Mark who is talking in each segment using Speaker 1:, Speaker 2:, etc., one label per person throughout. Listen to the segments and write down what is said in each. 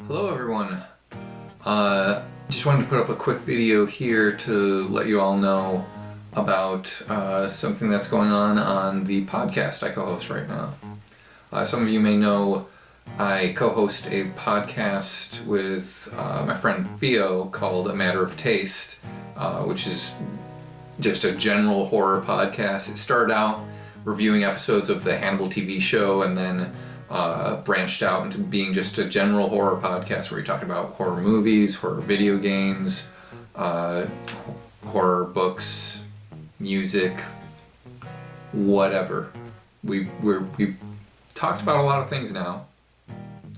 Speaker 1: Hello everyone. Just wanted to put up a quick video here to let you all know about something that's going on the podcast I co-host right now. Some of you may know I co-host a podcast with my friend Theo called A Matter of Taste, which is just a general horror podcast. It started out reviewing episodes of the Hannibal TV show and then branched out into being just a general horror podcast where we talk about horror movies, horror video games, horror books, music, whatever. We've talked about a lot of things now.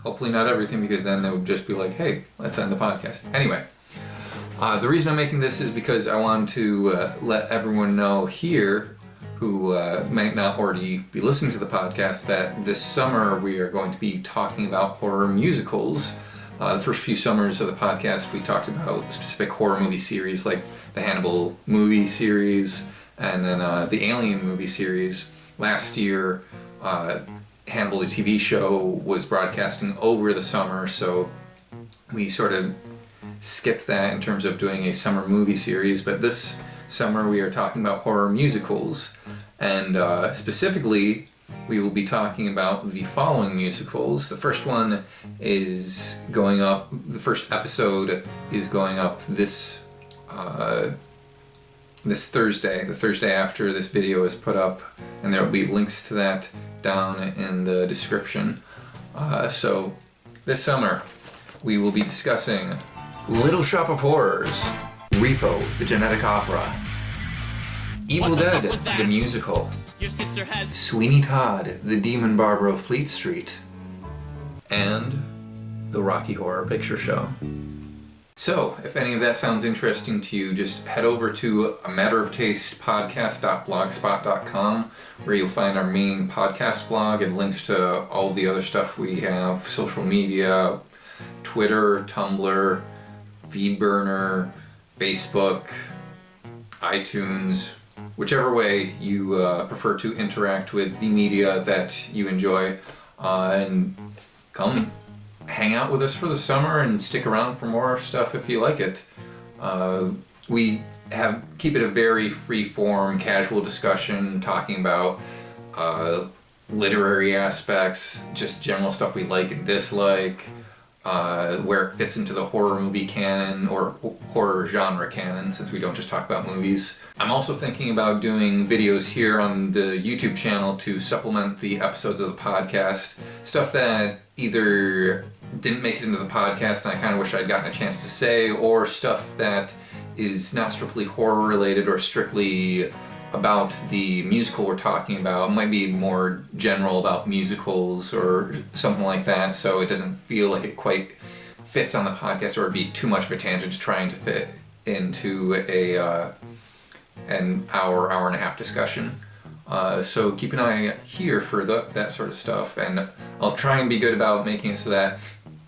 Speaker 1: Hopefully not everything, because then they would just be like, hey, let's end the podcast. Anyway, the reason I'm making this is because I wanted to let everyone know here who might not already be listening to the podcast that this summer we are going to be talking about horror musicals. The first few summers of the podcast we talked about specific horror movie series like the Hannibal movie series and then the Alien movie series. Last year Hannibal the TV show was broadcasting over the summer, so we sort of skipped that in terms of doing a summer movie series, but this summer we are talking about horror musicals, and specifically we will be talking about the following musicals. The first one is going up, the first episode is going up this Thursday, the Thursday after this video is put up, and there will be links to that down in the description. So this summer we will be discussing Little Shop of Horrors, Repo, the Genetic Opera, Evil Dead, the Musical, Sweeney Todd, the Demon Barber of Fleet Street, and the Rocky Horror Picture Show. So, if any of that sounds interesting to you, just head over to a matter of taste podcast.blogspot.com, where you'll find our main podcast blog and links to all the other stuff we have, social media, Twitter, Tumblr, Feedburner, Facebook, iTunes, whichever way you prefer to interact with the media that you enjoy, and come hang out with us for the summer and stick around for more stuff if you like it. We keep it a very free-form, casual discussion, talking about literary aspects, just general stuff we like and dislike, where it fits into the horror movie canon or horror genre canon, since we don't just talk about movies. I'm also thinking about doing videos here on the YouTube channel to supplement the episodes of the podcast, stuff that either didn't make it into the podcast and I kind of wish I'd gotten a chance to say, or stuff that is not strictly horror related or strictly about the musical we're talking about. It might be more general about musicals or something like that, so it doesn't feel like it quite fits on the podcast, or it'd be too much of a tangent trying to fit into an hour and a half discussion. So keep an eye here for that sort of stuff, and I'll try and be good about making it so that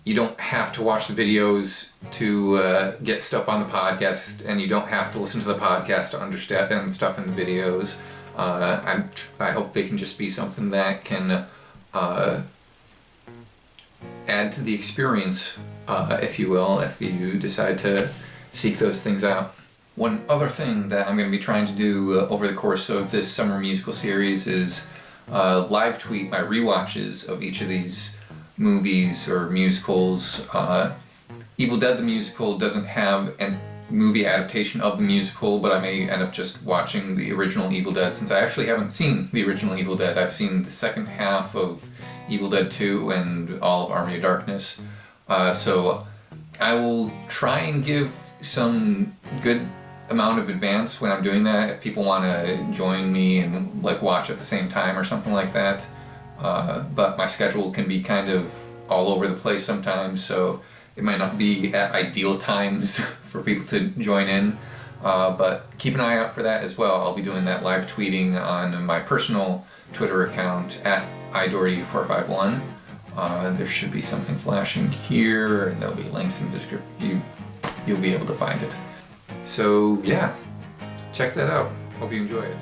Speaker 1: you don't have to watch the videos to get stuff on the podcast, and you don't have to listen to the podcast to understand stuff in the videos. I hope they can just be something that can add to the experience, if you will, if you decide to seek those things out. One other thing that I'm going to be trying to do over the course of this summer musical series is live tweet my rewatches of each of these movies or musicals. Evil Dead the Musical doesn't have a movie adaptation of the musical, but I may end up just watching the original Evil Dead, since I actually haven't seen the original Evil Dead. I've seen the second half of Evil Dead 2 and all of Army of Darkness. So I will try and give some good amount of advance when I'm doing that, if people want to join me and watch at the same time or something like that. But my schedule can be kind of all over the place sometimes, so it might not be at ideal times for people to join in. But keep an eye out for that as well. I'll be doing that live tweeting on my personal Twitter account at iDoherty451. There should be something flashing here, and there'll be links in the description. You'll be able to find it. So yeah, check that out. Hope you enjoy it.